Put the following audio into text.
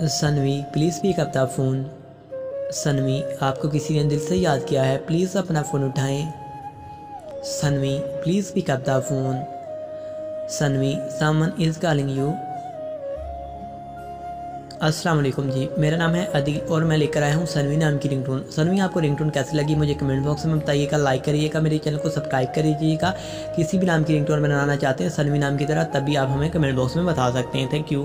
Sanvi please pick up the phone. Sanvi आपको किसी ने दिल से याद किया है, प्लीज़ अपना फ़ोन उठाएं। Sanvi please pick up the phone. Sanvi someone is calling you. अस्सलाम वालेकुम जी, मेरा नाम है अदिल और मैं लेकर आया हूँ सनवी नाम की रिंगटोन। सनवी आपको रिंगटोन कैसी लगी मुझे कमेंट बॉक्स में बताइएगा, लाइक करिएगा, मेरे चैनल को सब्सक्राइब कर लीजिएगा। किसी भी नाम की रिंगटोन बनाना चाहते हैं सनवी नाम की तरह, तभी आप हमें कमेंट बॉक्स में बता सकते हैं। Thank you.